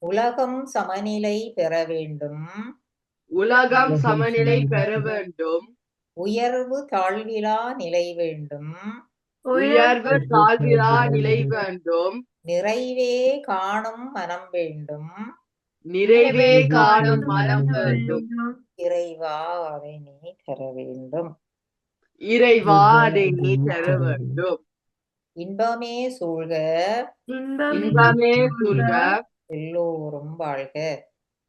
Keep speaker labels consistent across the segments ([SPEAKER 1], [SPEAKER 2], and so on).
[SPEAKER 1] உலகம் சமநிலை பெற வேண்டும்.
[SPEAKER 2] உலகம் சமநிலை பெற வேண்டும்.
[SPEAKER 1] உயர்வு தாழ்விலா நிலை வேண்டும்.
[SPEAKER 2] உயர்வு தாழ்விலா நிலை வேண்டும்.
[SPEAKER 1] நிறைவே காணும் மனம் வேண்டும்.
[SPEAKER 2] நிறைவே காணும் மனம் வேண்டும்.
[SPEAKER 1] இறைவா அதை நீ தர வேண்டும்.
[SPEAKER 2] இறைவா அதை நீ தர வேண்டும்.
[SPEAKER 1] இன்பமே சூழ்க,
[SPEAKER 2] இன்பமே சூழ்க,
[SPEAKER 1] எல்லோரும் வாழ்க.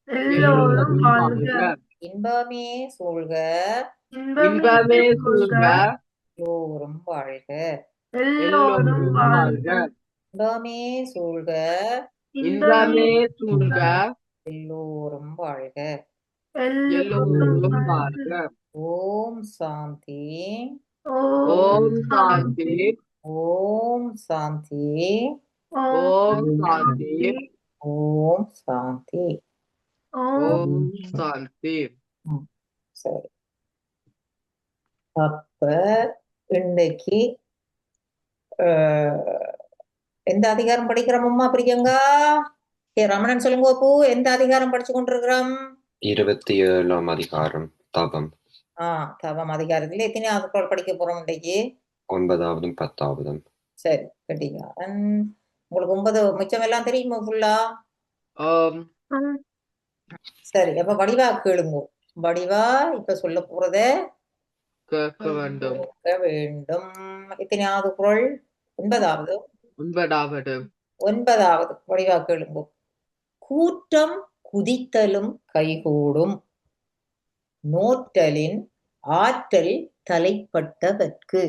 [SPEAKER 2] எல்லோரும் வாழ்க.
[SPEAKER 1] இன்பமே சூழ்க,
[SPEAKER 2] இன்பமே சூழ்க,
[SPEAKER 1] எல்லோரும் வாழ்க.
[SPEAKER 2] எல்லோரும் வாழ்க.
[SPEAKER 1] இன்பமே சூழ்க,
[SPEAKER 2] இன்பமே சூழ்க,
[SPEAKER 1] எல்லோரும் வாழ்க.
[SPEAKER 2] எல்லோரும் வாழ்க.
[SPEAKER 1] ஓம் சாந்தி.
[SPEAKER 2] ஓம் சாந்தி.
[SPEAKER 1] ஓம் சாந்தி.
[SPEAKER 2] ஓம் சாந்தி.
[SPEAKER 1] ஓம் சாந்தி.
[SPEAKER 2] ஓம் சாந்தி.
[SPEAKER 1] சரி, அப்ப இன்னைக்கு எந்த அதிகாரம் படிக்கிறோம்மா பிரியங்கா? ரமணன் சொல்லுங்க அப்போ, எந்த அதிகாரம் படிச்சு கொண்டிருக்கிறோம்?
[SPEAKER 3] 27ஆம் அதிகாரம் தவம்.
[SPEAKER 1] தவம் அதிகாரத்துல எத்தனையாவது குறள் படிக்க போறோம் இன்னைக்கு?
[SPEAKER 3] 9ஆவதும் 10ஆவதும்.
[SPEAKER 1] சரி, கட்டிக்காரன். உங்களுக்கு 9 மிச்சம் எல்லாம் தெரியுமா ஃபுல்லா? சரி, அப்ப வடிவா கேளுங்க. வடிவா இப்ப சொல்ல போறத
[SPEAKER 2] கேட்க வேண்டும்.
[SPEAKER 1] எத்தனையாவது குறள்? 9ஆவது. 9ஆவது வடிவா கேளுங்க. கூற்றம் குதித்தலும் கைகூடும், நோற்றலின் ஆற்றல் தலைப்பட்டவர்க்கு.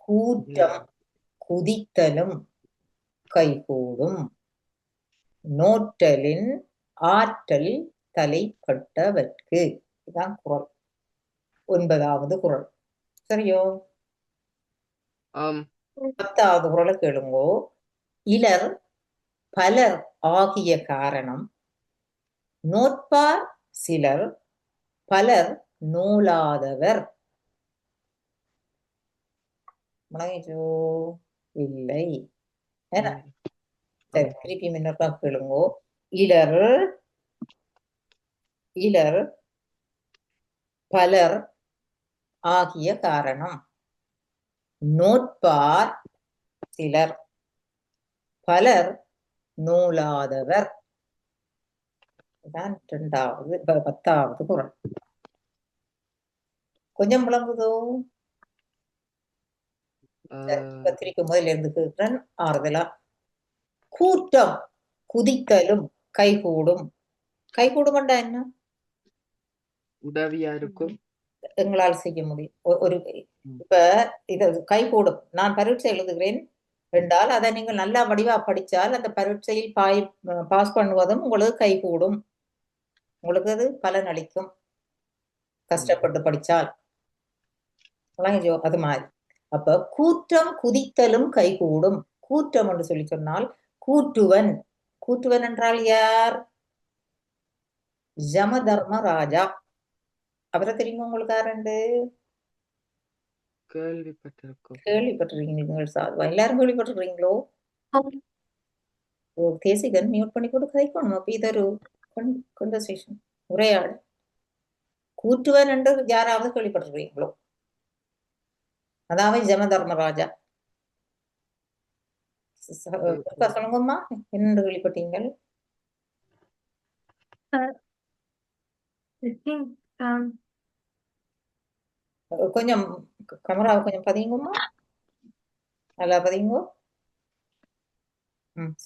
[SPEAKER 1] கூற்றம் குதித்தலும் கைகூடும், நோற்றலின் ஆற்றல் தலைப்பட்டவர்க்கு. இதுதான் குறள், 9ஆவது குறள். சரியோ? 10ஆவது குறளை கேளுங்கோ. இலர் பலர் ஆகிய காரணம், நோற்பார் சிலர் பலர் நூலாதவர். இல்லை. சரி, திருப்பி முன்னப்பா கேளுங்கோ. இலர் பலர் ஆகிய காரணம், நோற்பார் சிலர் பலர் நூலாதவர். 10ஆவது குறள். கொஞ்சம் விளங்குதோ? திருப்பி முதல்ல இருந்து கேட்கிறேன் ஆறுதலா. கூட்டம் குதித்தலும் கைகூடும். கைகூடும்டா என்ன?
[SPEAKER 2] உதவியா இருக்கும்,
[SPEAKER 1] எங்களால் செய்ய முடியும். ஒரு இப்ப இது கைகூடும். நான் பரீட்சை எழுதுகிறேன் என்றால் அதை நீங்கள் நல்லா வடிவா படிச்சால் அந்த பரீட்சையில் பாஸ் பண்ணுவதும் உங்களுக்கு கைகூடும். உங்களுக்கு அது பலன் அளிக்கும், கஷ்டப்பட்டு படிச்சால். அது மாதிரி. அப்ப கூற்றம் குதித்தலும் கைகூடும். கூற்றம் என்று சொல்லி சொன்னால் கூற்றுவன். கூற்றுவன் என்றால் யார்? யம தர்மராஜா. அவரை தெரியுமா உங்களுக்கு? யாருண்டு கேள்விப்பட்டிருக்கீங்க? சாதுவா எல்லாரும் கேள்விப்பட்டிருக்கீங்களோ? தேசிகன் மியூட் பண்ணி கூட கதைக்கணும். அப்ப இது ஒரு கன்வர்சேஷன், உரையாடல். கூற்றுவன் என்று யாராவது கேள்விப்பட்டிருக்கீங்களோ? அதாவது யம தர்மராஜா. சொல்லுங்கம்மா, என்ன கேள்விப்பட்டீங்கள்? கொஞ்சம் கேமராவை கொஞ்சம் பதியுங்கம்மா, நல்லா பதியுங்கோ.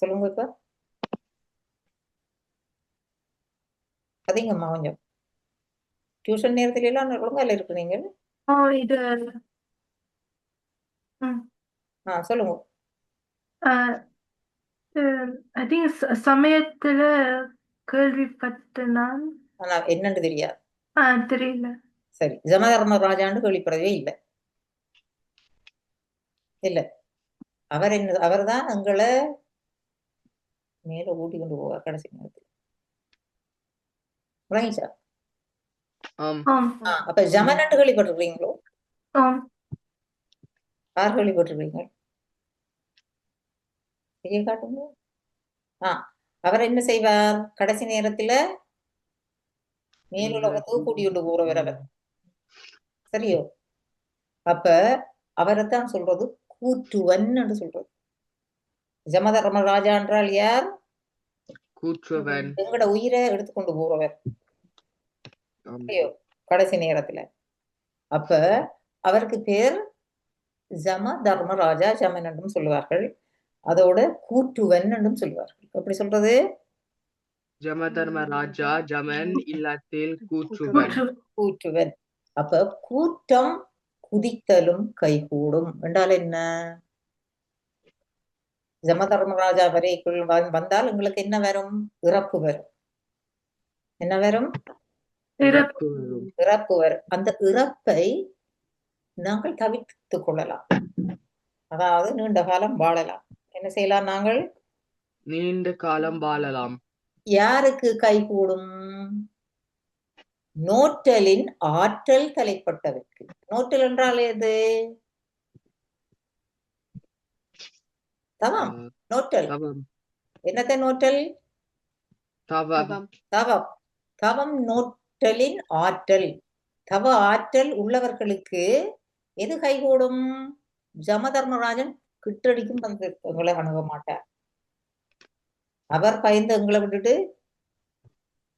[SPEAKER 1] சொல்லுங்க. இப்ப பதிங்கம்மா கொஞ்சம். டியூஷன் நேரத்துல எல்லாம் ஒழுங்கால இருக்கிறீங்க. சொல்லுங்க.
[SPEAKER 4] சமயத்துல கேள்விப்பட்டேன்,
[SPEAKER 1] என்னன்னு தெரியாது.
[SPEAKER 4] தெரியல.
[SPEAKER 1] சரி, யம தர்மராஜான்னு கேள்விப்படவே இல்லை. இல்ல, அவர் தான் எங்களை மேல ஊட்டி கொண்டு போவார் கடைசி நேரத்தில். அப்ப யமன் என்று கேள்விப்பட்டிருக்கீங்களோ? யார் கேள்விப்பட்டிருக்கீங்க? செய்ய காட்டுங்க. அவர் என்ன செய்வார்? கடைசி நேரத்துல மேலுலகத்துக்கு கூட்டிட்டு போறவர் அவர். சரியோ? அப்ப அவரைத்தான் சொல்றது கூற்றுவன் என்று சொல்றது. ஜமதர்ம ராஜா என்றால் யார்?
[SPEAKER 2] கூற்றுவன்.
[SPEAKER 1] எங்கட உயிரை எடுத்துக்கொண்டு போறவர். சரியோ? கடைசி நேரத்துல. அப்ப அவருக்கு பேர் ஜம தர்மராஜா ஜமன் என்றும் சொல்லுவார்கள். அதோட கூற்றுவன் என்றும் சொல்லுவார்கள். எப்படி சொல்றது?
[SPEAKER 2] ஜமதர்ம ராஜா ஜமன் இல்லத்தில் கூற்றுவன்.
[SPEAKER 1] கூற்றுவன். அப்ப கூற்றம் குதித்தலும் கைகூடும் என்றால் என்ன? ஜமதர்மராஜா வரைக்குள் வந்தால் எங்களுக்கு என்ன வரும்? இறப்பு வரும். என்ன வரும்? இறப்பு வரும். அந்த இறப்பை நாங்கள் தவிர்த்துக் கொள்ளலாம். அதாவது நீண்ட காலம் வாழலாம். என்ன செய்யலாம்? நாங்கள்
[SPEAKER 2] நீண்ட காலம் வாழலாம்.
[SPEAKER 1] யாருக்கு கைகூடும்? நோற்றலின் ஆற்றல் தலைப்பட்டதற்கு. நோற்றல் என்றால் எது? தவம். நோற்றல் என்னத்தை நோற்றல்? தவம். தவம் நோற்றலின் ஆற்றல். தவ ஆற்றல் உள்ளவர்களுக்கு எது கைகூடும்? ஜமதர்மராஜன் கிட்டடிக்கும் வந்து எங்களை அணுக மாட்டார். அவர் பயந்து எங்களை விட்டுட்டு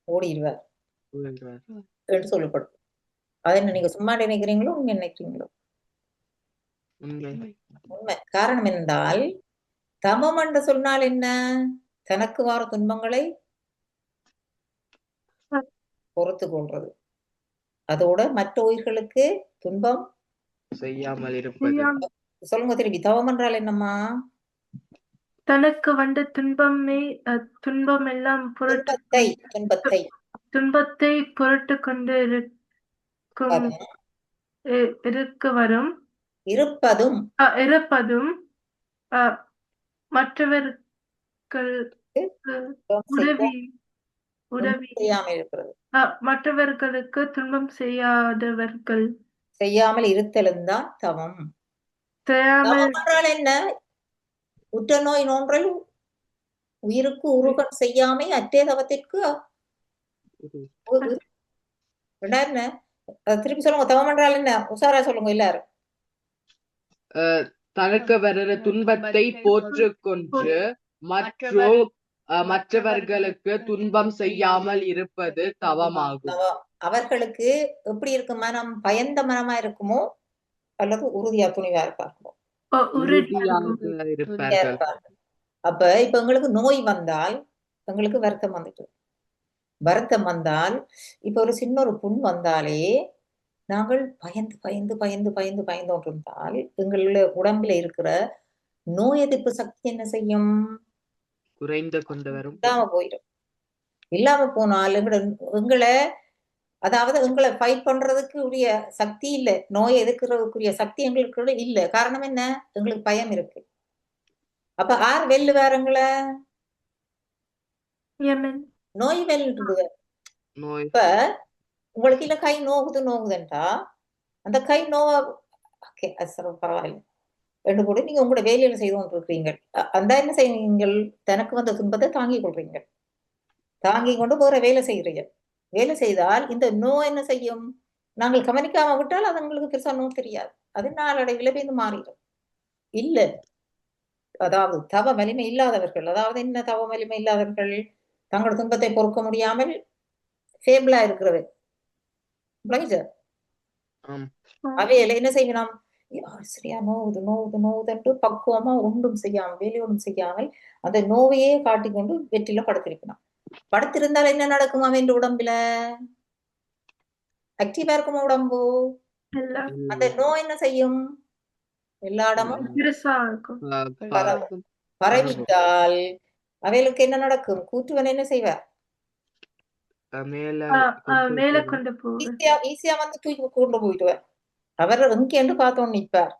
[SPEAKER 1] ஓடிடுவார் என்று சொல்லப்படும். அதை என்ன நீங்க சும்மா நினைக்கிறீங்களோ உண்மை நினைக்கிறீங்களோ? உண்மை. காரணம் என்றால் தமம் என்று சொன்னால் என்ன? தனக்கு வர துன்பங்களை பொறுத்து கொள்றது. அதோட மற்ற உயிர்களுக்கு துன்பம்
[SPEAKER 2] செய்யாமல் இருப்பது.
[SPEAKER 1] சொல்லுங்க திருப்பி. தவம் என்றால் என்னம்மா?
[SPEAKER 4] தனக்கு வந்த துன்பம் எல்லாம் துன்பத்தை பொருட்டு கொண்டு இருப்பதும் மற்றவர்களுக்கு துன்பம் செய்யாதவர்கள்
[SPEAKER 1] செய்யாமல் இருத்தலும் தான் தவம். தவம் என்றால் என்ன? உற்ற நோய் நோன்றல் உயிருக்கு உருகன் செய்யாமை அற்றே தவத்திற்கு என்ன? திருப்பி சொல்லுங்க. தவம் என்றால் என்ன? உசாரா சொல்லுங்க எல்லாரும்.
[SPEAKER 2] தனக்கு வர துன்பத்தை போற்றுக்கொண்டு மற்றவர்களுக்கு துன்பம் செய்யாமல் இருப்பது தவமாகும்.
[SPEAKER 1] அவர்களுக்கு எப்படி இருக்கு மனம்? பயந்த மனமா இருக்குமோ அல்லது உறுதியா துணிவா இருப்பார்களோ? அப்ப இப்ப எங்களுக்கு நோய் வந்தால் எங்களுக்கு வருத்தம் வந்துட்டு. வருத்தம் வந்தால் இப்ப ஒரு சின்ன ஒரு புண் வந்தாலே நாங்கள் பயந்து பயந்து பயந்து பயந்து பயந்து இருந்தால் எங்களுடைய உடம்புல இருக்கிற நோய் எதிர்ப்பு சக்தி என்ன செய்யும்?
[SPEAKER 2] குறைந்து கொண்டு வரும்.
[SPEAKER 1] இல்லாம போயிடும். இல்லாம போனால் எங்களை அதாவது எங்களை ஃபைட் பண்றதுக்கு உரிய சக்தி இல்லை. நோய் எதிர்க்கிறதுக்குரிய சக்தி எங்களுக்கு இல்லை. காரணம் என்ன? எங்களுக்கு பயம் இருக்கு. அப்ப ஆர் வெல்லுவாருங்கள? நோய் வெல்லுது. இப்ப உங்களுக்கு இல்ல கை நோகுதுன்றா அந்த கை நோவா பரவாயில்ல ரெண்டு கூட நீங்க உங்களோட வேலையில செய்து கொண்டு இருக்கிறீங்க. அந்த என்ன செய்வீங்க? தனக்கு வந்த துன்பத்தை தாங்கிக் கொள்றீங்க. தாங்கி கொண்டு வேற வேலை செய்யறீங்க. வேலை செய்தால் இந்த நோய் என்ன செய்யும்? நாங்கள் கவனிக்காம விட்டால் அது உங்களுக்கு பெருசா நோய் தெரியாது. அது நாளடைவில் போய் மாறிடும். இல்ல அதாவது தவ வலிமை இல்லாதவர்கள், அதாவது என்ன தவ வலிமை இல்லாதவர்கள்? தங்களோட துன்பத்தை பொறுக்க முடியாமல் ஃபேபிளா இருக்கிறது. அவையில என்ன செய்யணும்? சரியா நோவுது நோவுது நோவுதுன்ட்டு பக்குவமா ஒன்றும் செய்யாமல் வேலை ஒன்றும் செய்யாமல் அந்த நோவையே காட்டிக்கொண்டு வெற்றில படுத்திருக்கணும். படுத்திருந்தால் என்ன நடக்கும்? அவன் உடம்புல ஆக்டிவா இருக்குமா உடம்பு? அந்த நோய் என்ன செய்யும்? எல்லா இடமும் பரவிட்டால் அவைகளுக்கு என்ன நடக்கும்? கூற்றுவன் என்ன செய்வார்? ஈஸியா வந்து தூக்கி கொண்டு போயிடுவார். அவர் எங்கேன்னு பார்த்தோம் நிற்பார்.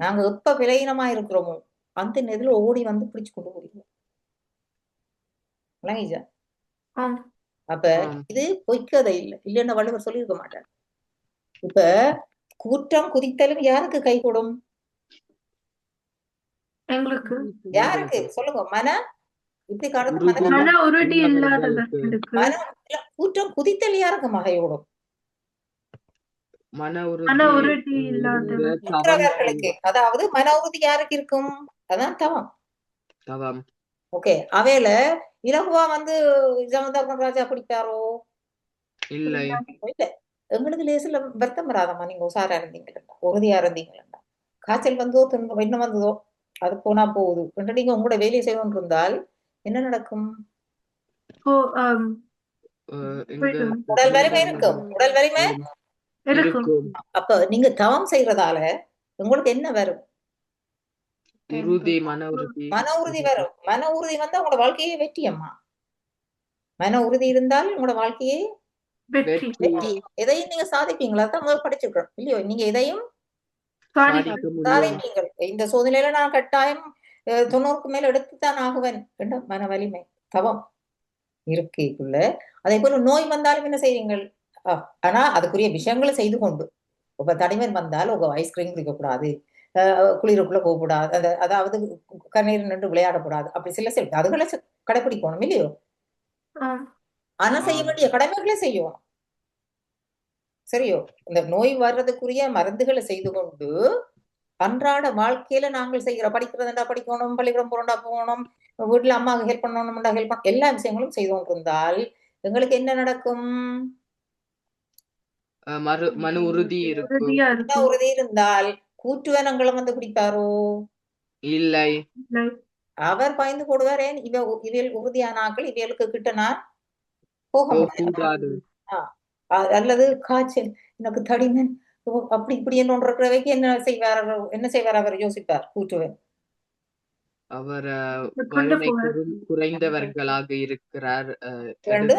[SPEAKER 1] நாங்க எப்ப விலையினமா இருக்கிறோமோ அந்த நெதில ஓடி வந்து பிடிச்சு கொண்டு போயிடுவோம். அப்ப இது பொய்க்கதை இல்லை. இல்லைன்னா வள்ளுவர் சொல்லியிருக்க மாட்டார். இப்ப கூற்றம் குதித்தலும் யாருக்கு கை கூடும்?
[SPEAKER 4] எங்களுக்கு
[SPEAKER 1] யாருக்கு சொல்லுங்க? இப்படி காரணம்
[SPEAKER 2] உறுதி
[SPEAKER 4] மன உறுதி
[SPEAKER 2] உள்ளவர்களுக்கு.
[SPEAKER 4] இல்லாதவர்களுக்கு
[SPEAKER 1] கூற்றம் குதித்தல் யாருக்கு மகையோடும்?
[SPEAKER 2] மன
[SPEAKER 4] மன
[SPEAKER 2] உறுதி
[SPEAKER 4] உறுதி இல்லாதவர்கள்
[SPEAKER 2] தவம்
[SPEAKER 1] குற்றவர்களுக்கு. அதாவது மன உறுதி யாருக்கு இருக்கும்? அதான் தவம்.
[SPEAKER 2] தவம்
[SPEAKER 1] ஓகே. அவையில இலகுவா வந்து ஜமதர்மன் ராஜா குடிப்பாரோ?
[SPEAKER 2] இல்லை.
[SPEAKER 1] இல்ல. எங்களுக்கு லேசில வருத்தம் வராதம்மா. நீங்க உஷாரா இருந்தீங்களா, உறுதியா இருந்தீங்களா? காய்ச்சல் வந்ததோ துன்பம் என்ன வந்ததோ அது போனா போகுது. நீங்க உங்களோட வேலையை செய்யணும் இருந்தால் என்ன நடக்கும்?
[SPEAKER 2] எங்க
[SPEAKER 1] உடல் வலிமை இருக்கும். உடல் வலிமை
[SPEAKER 4] இருக்கும்.
[SPEAKER 2] இருக்கும்.
[SPEAKER 1] அப்ப நீங்க தவம் செய்யறதால உங்களுக்கு என்ன வரும்?
[SPEAKER 2] உறுதி, மன உறுதி.
[SPEAKER 1] மன உறுதி வரும். மன உறுதி வந்தா உங்களோட வாழ்க்கையே வெற்றி அம்மா. மன உறுதி இருந்தால் உங்களோட வாழ்க்கையே
[SPEAKER 4] வெற்றி
[SPEAKER 1] வெற்றி. எதையும் நீங்க சாதிப்பீங்களா? அதான் முதல் படிச்சிருக்கோம் இல்லையோ? நீங்க எதையும்
[SPEAKER 2] சாதிக்க முடியும்.
[SPEAKER 1] சாதிப்பீங்கள். இந்த சோதனையில நான் கட்டாயம் 90க்கு மேல எடுத்துத்தான் ஆகுவேன் என்ற மன வலிமை தவம் இருக்கைக்குள்ள. அதே போல நோய் வந்தாலும் என்ன செய்வீங்கள்? ஆனா அதுக்குரிய விஷயங்களை செய்து கொண்டு இப்ப தனிமன் வந்தால் உங்க ஐஸ்கிரீம் குடிக்கக்கூடாது, குளிருக்குள்ள போகக்கூடாது, அதாவது கண்ணீர் நின்று விளையாடக்கூடாது, அப்படி சில அதுகளை கடைபிடிக்கணும் இல்லையோ? ஆனா செய்ய வேண்டிய கடமைகளை செய்யணும். சரியோ? இந்த நோய் வர்றதுக்குரிய மருந்துகளை செய்து கொண்டு அன்றாட வாழ்க்கையில நாங்கள் செய்கிற படிக்கிறதுண்டா படிக்கணும், பள்ளிக்கூடம் போறோம்டா போகணும், வீட்டுல அம்மாவுக்கு ஹெல்ப் பண்ணணும்டா ஹெல்ப் எல்லா விஷயங்களும் செய்து கொண்டிருந்தால் எங்களுக்கு என்ன நடக்கும்?
[SPEAKER 2] மன உறுதி இருக்கும்.
[SPEAKER 1] உறுதி இருந்தால் கூற்றுவனங்களும் வந்து பிடிப்பாரோ?
[SPEAKER 2] இல்லை.
[SPEAKER 1] அவர் பயந்து போடுவார். ஏன் இவையில் உறுதியான ஆக்கள் இவைகளுக்கு கிட்ட நான் போக முடியாது. அல்லது காய்ச்சல் எனக்கு தடிமன் அப்படி இப்படி என்ன செய்வார் அவர் யோசிப்பார் கூற்றுவன்.
[SPEAKER 2] அவர் வலிமை குறைந்தவர்களாக இருக்கிறார்.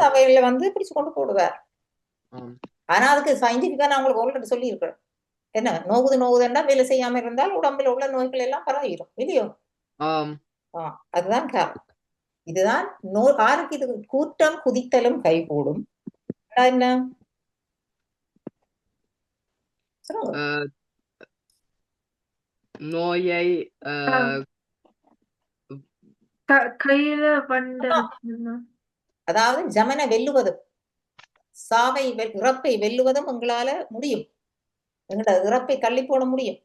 [SPEAKER 1] அவையில வந்து பிடிச்சு கொண்டு போடுவார். ஆனா அதுக்கு சயின்டிபிக்கா நான் உங்களுக்கு ஆல்ரெடி சொல்லி இருக்கிறேன். என்ன நோகுதுன்னா வேலை செய்யாம இருந்தால் உடம்புல உள்ள நோய்கள் எல்லாம் பரவிடும் இல்லையோ? அதுதான் காரணம். இதுதான் ஆருக்கு இது கூட்டம் குதித்தலும் கைகூடும். என்ன
[SPEAKER 2] நோயை
[SPEAKER 4] கையில வந்த
[SPEAKER 1] அதாவது ஜமனை வெல்லுவதும் சாவை இறப்பை வெல்லுவதும் உங்களால முடியும். எங்களோட இறப்பை தள்ளி போட முடியும்.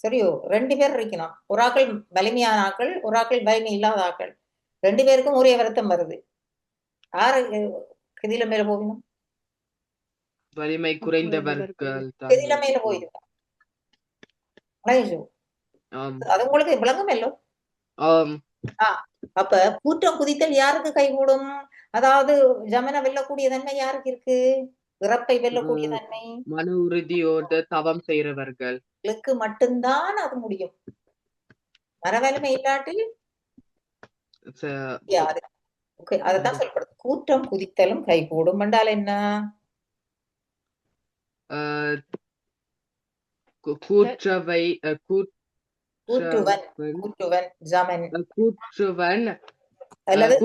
[SPEAKER 1] சரியோ? 2 பேர் இருக்கணும். ஒரு ஆக்கள் வலிமையான ஆக்கள், ஒரு ஆக்கள் வலிமை இல்லாத ஆக்கள். 2 பேருக்கும் ஒரே வருத்தம் வருது. யாரு கதில மேல போகணும்?
[SPEAKER 2] வலிமை குறைந்தவர்கள்
[SPEAKER 1] கதில மேல போயிருக்கா. அது உங்களுக்கு விளங்கும் இல்லோ? அப்ப கூட்டம் குதித்தல் யாருக்கு கைகூடும்? அதாவது ஜமன வெல்லக்கூடிய தன்மை யாருக்கு இருக்கு? இறப்பை வெல்லக்கூடிய தன்மை
[SPEAKER 2] மன உறுதியோடு தவம் செய்கிறவர்களுக்கு
[SPEAKER 1] மட்டும்தான் அது முடியும். மனவலிமை இல்லாட்டி அதான் சொல்லப்படுது. கூட்டம் குதித்தலும் கைகூடும் என்றால் என்ன?
[SPEAKER 2] கூற்றுவன்
[SPEAKER 1] அல்லது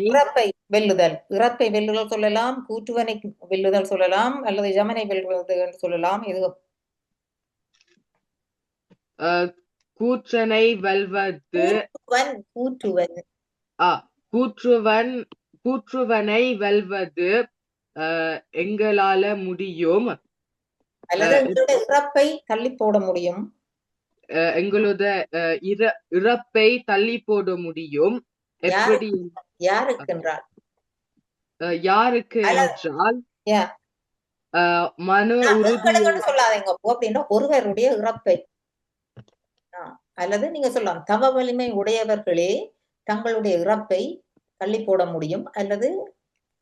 [SPEAKER 1] இறப்பை வெல்லுதல். இறப்பை வெல்லுதல் சொல்லலாம், கூற்றுவனை வெல்லுதல் சொல்லலாம், அல்லது ஜமனை வெல்லுவது என்று சொல்லலாம். இது
[SPEAKER 2] கூற்றனை வெல்வது. கூற்றுவனை வெல்வது எங்களால முடியும்.
[SPEAKER 1] அல்லது இறப்பை தள்ளி போட முடியும்.
[SPEAKER 2] எங்களோட இறப்பை தள்ளி போட முடியும். எப்படி?
[SPEAKER 1] யாருக்கு என்றால்
[SPEAKER 2] மன உறுதி
[SPEAKER 1] சொல்லாதீங்க அப்படின்னா ஒருவருடைய இறப்பை. அல்லது நீங்க சொல்லலாம் தவ வலிமை உடையவர்களே தங்களுடைய இறப்பை தள்ளி போட முடியும் அல்லது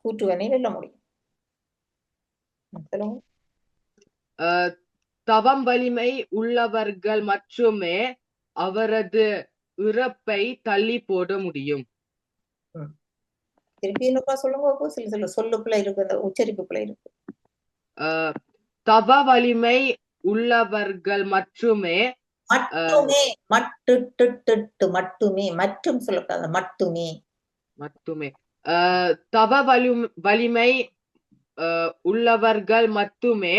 [SPEAKER 1] கூற்றுவனை வெல்ல முடியும்.
[SPEAKER 2] தவம் வலிமை உள்ளவர்கள் மட்டுமே அவரது இறப்பை தள்ளி போட முடியும்.
[SPEAKER 1] திருப்பி இன்னொரு சொல்லுங்க. சில சொல்லுக்குள்ள இருக்கு, அந்த உச்சரிப்புக்குள்ள இருக்கு.
[SPEAKER 2] தவ வலிமை உள்ளவர்கள் மட்டுமே
[SPEAKER 1] மட்டும் சொல்லக்கூடாது. மட்டுமே
[SPEAKER 2] தவ வலிமை உள்ளவர்கள் மட்டுமே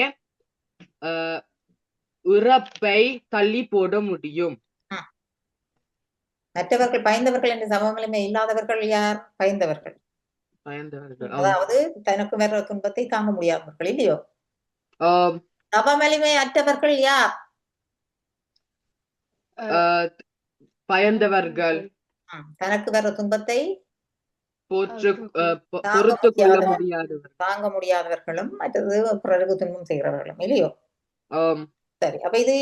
[SPEAKER 2] இறப்பை தள்ளி போட முடியும்.
[SPEAKER 1] மற்றவர்கள் பயந்தவர்கள் என்ற சமநிலைமை இல்லாதவர்கள் யார்? பயந்தவர்கள்.
[SPEAKER 2] பயந்தவர்கள்
[SPEAKER 1] அதாவது தனக்கு வர்ற துன்பத்தை தாங்க முடியாதவர்கள் இல்லையோ?
[SPEAKER 2] ஆம்
[SPEAKER 1] சமநிலைமை அற்றவர்கள் யார்?
[SPEAKER 2] பயந்தவர்கள்
[SPEAKER 1] தனக்கு வர்ற துன்பத்தை
[SPEAKER 2] பொறுத்து கொள்ள முடியாதவர்கள்
[SPEAKER 1] தாங்க முடியாதவர்களும் மற்றது பிறருக்கு துன்பம் செய்கிறவர்களும் இல்லையோ?
[SPEAKER 2] ஆம்
[SPEAKER 1] சரி, அப்ப இது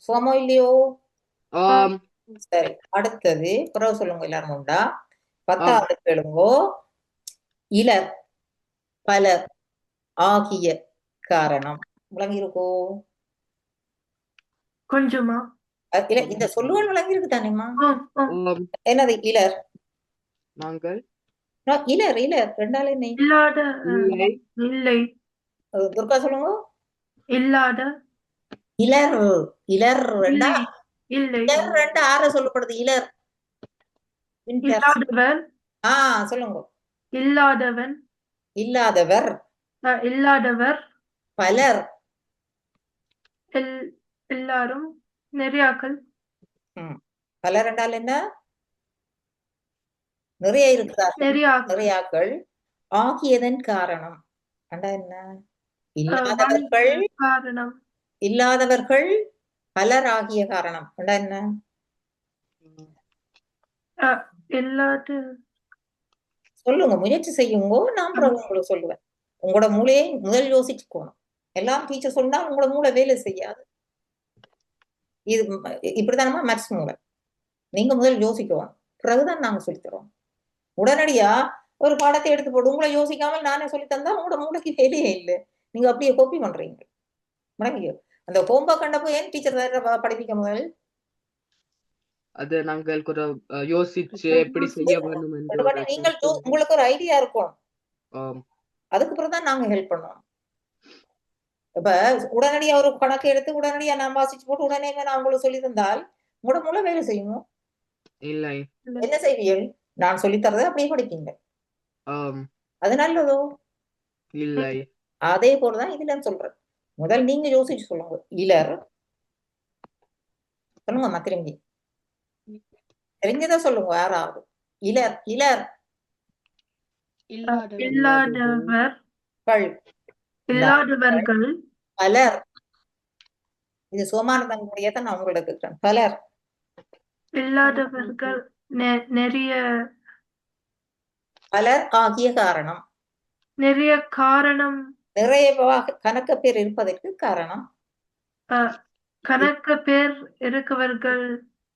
[SPEAKER 1] சோமோ இல்லையோ?
[SPEAKER 2] ஆம்
[SPEAKER 1] சரி, அடுத்தது பிறகு சொல்லுங்க எல்லாரும் உண்டா? 10வது கேளுங்கோ. இலர் பலர் ஆகிய காரணம் விளங்கி இருக்கோ?
[SPEAKER 4] கொஞ்சமா
[SPEAKER 1] இல்ல, இந்த சொல்லுகள் விளங்கி இருக்கு தானேம்மா?
[SPEAKER 4] ஆம் ஆம்
[SPEAKER 2] ஆம்
[SPEAKER 1] என்னது இலர்?
[SPEAKER 2] நாங்கள்
[SPEAKER 1] இலர் இலர் ரெண்டால என்ன?
[SPEAKER 4] இல்லாத
[SPEAKER 2] இல்லை
[SPEAKER 4] இல்லை
[SPEAKER 1] துர்கா சொல்லுங்க.
[SPEAKER 4] இல்லாத
[SPEAKER 1] இலர் இலர் ரெண்டா?
[SPEAKER 4] இல்லை
[SPEAKER 1] இலர் ரெண்டு ஆற சொல்லப்படுது. இலர்
[SPEAKER 4] இல்லாதவர்
[SPEAKER 1] சொல்லுங்க.
[SPEAKER 4] இல்லாதவன்
[SPEAKER 1] இல்லாதவர்
[SPEAKER 4] இல்லாதவர்
[SPEAKER 1] பலர்.
[SPEAKER 4] எல்லாரும் நிறையாக்கள்
[SPEAKER 1] பலர் ரெண்டால் என்ன? நிறைய இருக்கிறார்கள், நிறையாக்கள். ஆகியதன் காரணம் அண்டா என்ன? இல்லாதவர்கள்
[SPEAKER 4] காரணம்
[SPEAKER 1] இல்லாதவர்கள் பலர் ஆகிய காரணம் அண்டா என்ன?
[SPEAKER 4] இல்லாத
[SPEAKER 1] சொல்லுங்க, முயற்சி செய்யுங்க. நான் உங்களுக்கு சொல்லுவேன். உங்களோட மூளையை முதல் யோசிச்சுக்கணும். எல்லாம் டீச்சர் சொன்னா உங்களோட மூளை வேலை செய்யாது. இது இப்படித்தானமா மேத்ஸ் மூளை. நீங்க முதல் யோசிக்கணும், பிறகுதான் நாங்க சொல்லித்தரோம். உடனடியா ஒரு பாடத்தை எடுத்து போட்டு உங்களை யோசிக்காமல் நானே சொல்லி தந்தா உங்களோட மூளைக்கு வேலையே இல்லை. நீங்க அப்படியே கோப்பி பண்றீங்க. முடங்கியோ அந்த ஹோம்ஒர்க் கண்டப்போ ஏன் டீச்சர் படிப்பிக்க முதல்
[SPEAKER 2] அது நாங்கள் கூட யோசிச்சு எப்படி செய்ய வேண்டும் என்று
[SPEAKER 1] நீங்கள் உங்களுக்கு ஒரு ஐடியா இருக்கும்.
[SPEAKER 2] ஆம்
[SPEAKER 1] அதுக்கு பிறகுதான் நாங்க ஹெல்ப் பண்ணுவோம். இப்ப உடனடியா ஒரு கணக்கு எடுத்து உடனடியா நான் வாசிச்சு போட்டு உடனே நான் உங்களுக்கு சொல்லி தந்தால் உங்களோட மூளை வேலை செய்யும்.
[SPEAKER 2] இல்லை
[SPEAKER 1] என்ன செய்வீர்கள்? நான் சொல்லித்தரதை அப்படியே படிப்பீங்க.
[SPEAKER 2] ஆம்
[SPEAKER 1] அது நல்லதோ?
[SPEAKER 2] இல்லை
[SPEAKER 1] அதே போலதான் இதுல சொல்றேன். முதல் நீங்க யோசிச்சு சொல்லுங்க. இலர் சொல்லுங்க, திரும்பி தெரிஞ்சதை சொல்லுங்க. யாராவது இலர் இலர்
[SPEAKER 4] இல்லாதவர்கள்
[SPEAKER 1] பலர். இது சோமானதனுடைய தான் நான் உங்களோட கேட்கிறேன். பலர்
[SPEAKER 4] இல்லாதவர்கள் நிறைய
[SPEAKER 1] பலர் ஆகிய காரணம்.
[SPEAKER 4] நிறைய காரணம்
[SPEAKER 1] நிறைவாக கணக்க பேர் இருப்பதற்கு காரணம்.
[SPEAKER 4] கணக்க பேர் இருக்கவர்கள்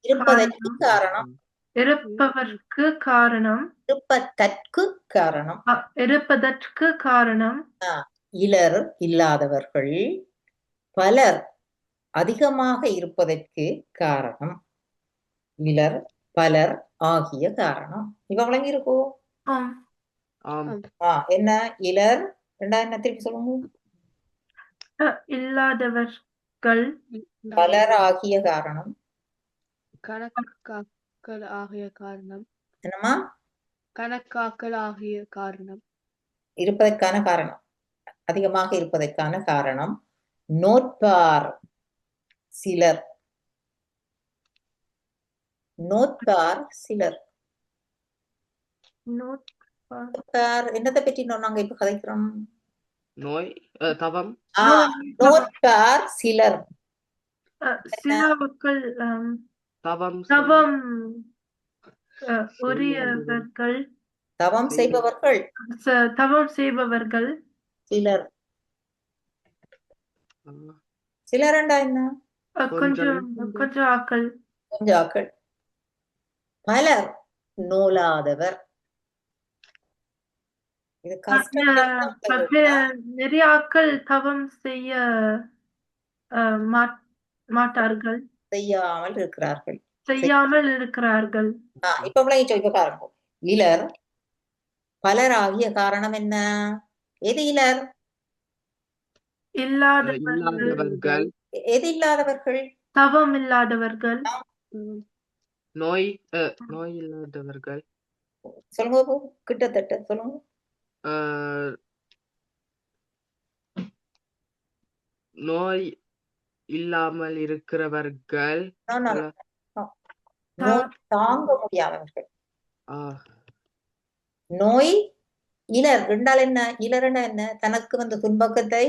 [SPEAKER 1] இருப்பதற்கு காரணம்.
[SPEAKER 4] இருப்பதற்கு காரணம். இருப்பதற்கு காரணம்.
[SPEAKER 1] இலர் இல்லாதவர்கள் பலர் அதிகமாக இருப்பதற்கு காரணம். இலர் பலர் ஆகிய காரணம். இவ விளங்கி இருக்கோ? என்ன இலர் ரெண்டா என்ன திருப்பி சொல்லுங்க.
[SPEAKER 4] இல்லாதவர்கள்
[SPEAKER 1] பலர் ஆகிய காரணம்.
[SPEAKER 5] கணக்காக்கல் ஆகிய காரணம்.
[SPEAKER 1] என்னமா?
[SPEAKER 5] கணக்காக்கல் ஆகிய காரணம்.
[SPEAKER 1] இருப்பதற்கான காரணம், அதிகமாக இருப்பதற்கான காரணம். நோட்பார் சிலர். நோட்பார் சிலர். நோட்பார் என்னத்தை பற்றி நாங்க இப்ப கதைக்கிறோம்?
[SPEAKER 2] நோய் தவம்.
[SPEAKER 1] நோட்பார் சிலர்.
[SPEAKER 4] சில மக்கள்
[SPEAKER 2] தவம்
[SPEAKER 4] தவம் உரியவர்கள்.
[SPEAKER 1] தவம் செய்பவர்கள்.
[SPEAKER 4] தவம் செய்பவர்கள்
[SPEAKER 1] சிலர். சிலரண்டா என்ன?
[SPEAKER 4] கொஞ்சம் ஆக்கள்.
[SPEAKER 1] கொஞ்சம் ஆக்கள். பலர் நூலாதவர். இது கஷ்டம்.
[SPEAKER 4] நிறைய ஆக்கள் தவம் செய்ய மாட்டார்கள்.
[SPEAKER 1] செய்யாமல் இருக்கிறார்கள். இப்ப பாருங்க. இலர் பலர் ஆகிய காரணம் என்ன? எது இலர்?
[SPEAKER 4] இல்லாதவர்கள்.
[SPEAKER 1] எது இல்லாதவர்கள்?
[SPEAKER 4] தவம் இல்லாதவர்கள்.
[SPEAKER 2] நோய் இல்லாதவர்கள்.
[SPEAKER 1] சொல்லுங்க, கிட்டத்தட்ட சொல்லுங்க.
[SPEAKER 2] நோய் இல்லாமல் இருக்கிறவர்கள்.
[SPEAKER 1] தாங்க முடியாதவர்கள்.
[SPEAKER 2] ஆ,
[SPEAKER 1] நோய் இலர் என்றால் என்ன? இலர்னா என்ன? தனக்கு வந்த துன்பங்களை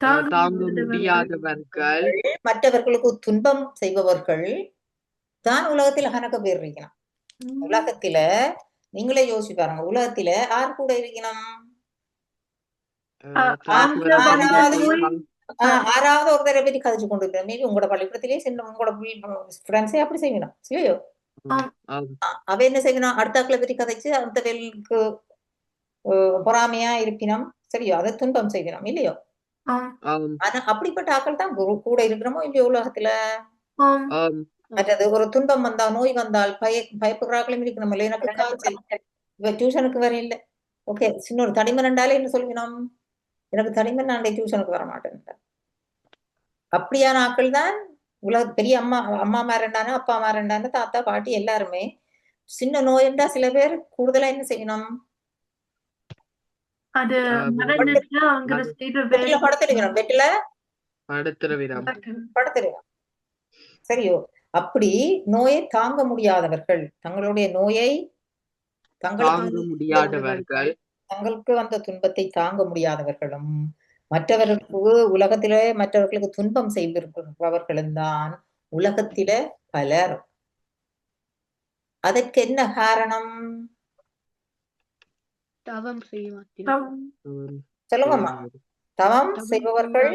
[SPEAKER 2] தாங்க முடியாதவர்கள்.
[SPEAKER 1] மற்றவர்களுக்கு துன்பம் செய்பவர்கள் தான் உலகத்துல கணக்க பேர் இருக்கணும். உலகத்துல நீங்களே யோசிச்சு பாருங்க, உலகத்துல யார் கூட இருக்கணும்?
[SPEAKER 2] தனக்கு வர
[SPEAKER 1] ஆறாவது
[SPEAKER 2] துன்பத்தை
[SPEAKER 1] ஆறாவது ஒரு தடவை பற்றி கதைச்சு கொண்டு இருக்கிறோம். மேபி உங்களோட பள்ளிக்கூடத்திலேயே சின்ன உங்களோட ஃப்ரெண்ட்ஸே அப்படி செய்யணும் இல்லையோ? அவ என்ன செய்யணும்? அடுத்தாக்களை பற்றி கதைச்சு அடுத்த வேலுக்கு பொறாமையா இருப்பினம் சரியோ, அதை துன்பம் செய்யணும் இல்லையோ? ஆனா அப்படிப்பட்ட ஆக்கள் தான் கூட இருக்கிறோமோ இல்லையோ உலகத்துல. மற்றது ஒரு துன்பம் வந்தால், நோய் வந்தால் பயப்படுறாக்களும் இருக்கணும் இல்லை? எனக்கு காய்ச்சல், இவ டியூஷனுக்கு வர இல்லை, ஓகே, சின்ன ஒரு தடிமன் ரெண்டாலே என்ன சொல்லிக்கணும்? எனக்கு தடிமன் நான் டியூஷனுக்கு வர மாட்டேன். அப்படியான ஆக்கள் தான் பெரிய அம்மா மாறண்டானு, அப்பா மாறண்டானு, தாத்தா பாட்டி எல்லாருமே. சின்ன நோய்ண்டா சில பேர் கூடுதலா என்ன செய்யணும்?
[SPEAKER 4] அது மறந்துட்டு அவங்க செய்யற
[SPEAKER 1] பெட்டில படுத்துடுவிடும், பெட்டில படுத்துடுவிடும் சரியோ? அப்படி நோயை தாங்க முடியாதவர்கள், தங்களுடைய நோயை தங்களுக்கு வந்த துன்பத்தை தாங்க முடியாதவர்களும் மற்றவர்களுக்கு உலகத்திலே மற்றவர்களுக்கு துன்பம் செய்பவர்களும் தான் உலகத்தில பலர். அதற்கு என்ன காரணம்?
[SPEAKER 5] தவம் செய்ய மாட்டேன்.
[SPEAKER 1] சொல்லுங்கம்மா. தவம் செய்பவர்கள்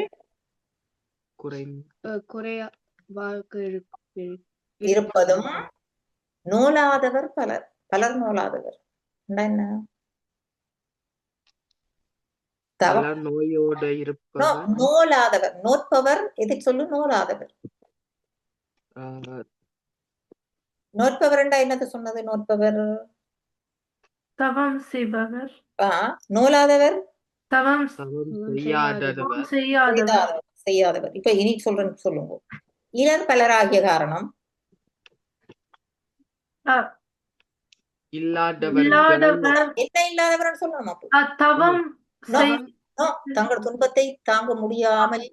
[SPEAKER 5] குறைய வாழ்க்கை
[SPEAKER 1] இருப்பதும் நூலாதவர் பலர் நூலாதவர் என்ன?
[SPEAKER 2] பலர் நோயோடு இருப்பவர்
[SPEAKER 1] நூலாதவர். நோற்பவர் எதை சொல்லு? நூலாதவர். நோற்பவர் என்றா என்னது சொன்னது? நோற்பவர்
[SPEAKER 4] தவம் செய்பவர்.
[SPEAKER 1] நூலாதவர்
[SPEAKER 4] தவம்
[SPEAKER 1] செய்யாதவர். இப்ப இனி சொல்றேன்னு சொல்லுங்க. இலர் பலராகிய காரணம் என்ன? இல்லாதவர் சொல்லணும்.
[SPEAKER 4] தவம்
[SPEAKER 1] தங்கள் துன்பத்தை தாங்க முடியாமல்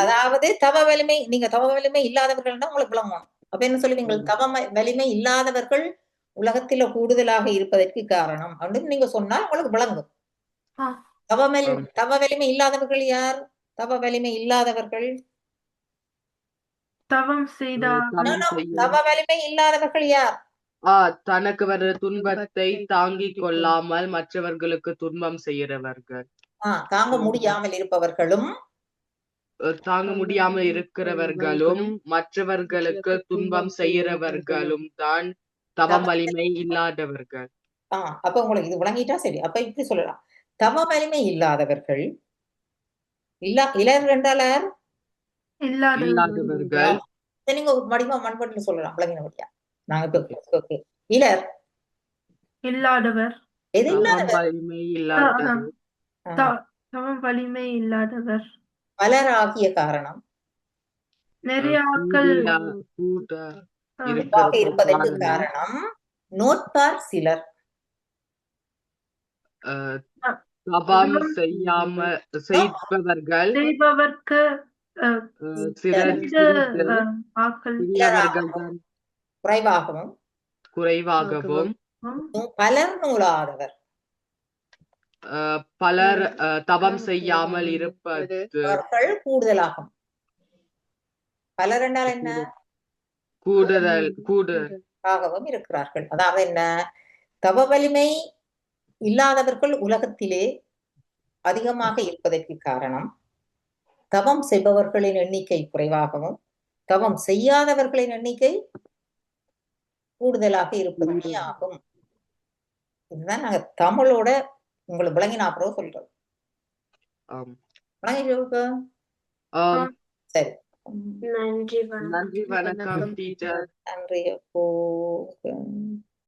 [SPEAKER 1] அதாவது தவ வலிமை, நீங்க தவ வலிமை இல்லாதவர்கள் தான் உங்களுக்கு விளங்கணும். அப்ப என்ன சொல்லுவீங்க? தவ வலிமை இல்லாதவர்கள் உலகத்தில கூடுதலாக இருப்பதற்கு காரணம் அப்படின்னு நீங்க சொன்னா உங்களுக்கு விளங்கும். தவ வலிமை இல்லாதவர்கள் யார்? தவ வலிமை இல்லாதவர்கள்
[SPEAKER 4] தவம் செய்தார்.
[SPEAKER 1] தவ வலிமை இல்லாதவர்கள் யார்?
[SPEAKER 2] தனக்கு வர துன்பத்தை தாங்கிக் கொள்ளாமல் மற்றவர்களுக்கு துன்பம் செய்கிறவர்கள்.
[SPEAKER 1] தாங்க முடியாமல் இருப்பவர்களும்
[SPEAKER 2] மற்றவர்களுக்கு துன்பம் செய்கிறவர்களும் தான் தவம் வலிமை இல்லாதவர்கள்.
[SPEAKER 1] அப்ப உங்களுக்கு இது விளங்கிட்டா சரி. அப்ப இப்படி சொல்லலாம், தவ வலிமை இல்லாதவர்கள் இலர் என்றால்
[SPEAKER 4] இல்லாதவர்கள்.
[SPEAKER 1] நீங்க வடிவா மண்பட்டில் சொல்லலாம் விளங்கினபடியா. நாங்க இப்ப இலர்
[SPEAKER 4] இல்லாதவர்.
[SPEAKER 1] எது இல்லாதவர்?
[SPEAKER 4] தவம் வலிமை இல்லாதவர்.
[SPEAKER 1] பலராகிய காரணம்
[SPEAKER 4] நிறைய ஆட்கள்
[SPEAKER 1] இருப்பதற்கு காரணம் நோட்பார் சிலர்.
[SPEAKER 2] தவம் செய்பவர்களுக்கு குறைவாகவும்
[SPEAKER 1] பலர் நூலாதவர்.
[SPEAKER 2] பலர் தவம் செய்யாமல் இருப்பவர்கள்
[SPEAKER 1] கூடுதலாகும். பலர் என்றால் என்ன? கூடுதலாகவும் இருக்கிறார்கள். அதாவது என்ன? தவ வலிமை இல்லாதவர்கள் உலகத்திலே அதிகமாக இருப்பதற்கு காரணம் தவம் செய்பவர்களின் எண்ணிக்கை குறைவாகவும் தவம் செய்யாதவர்களின் எண்ணிக்கை கூடுதலாக இருப்பதுமே ஆகும். இதுதான் நாங்க தமிழோட உங்களுக்கு விளங்கினா அப்புறம் சொல்றோம். சரி,
[SPEAKER 4] நன்றி
[SPEAKER 2] வணக்கம் டீச்சர்.
[SPEAKER 1] நன்றி.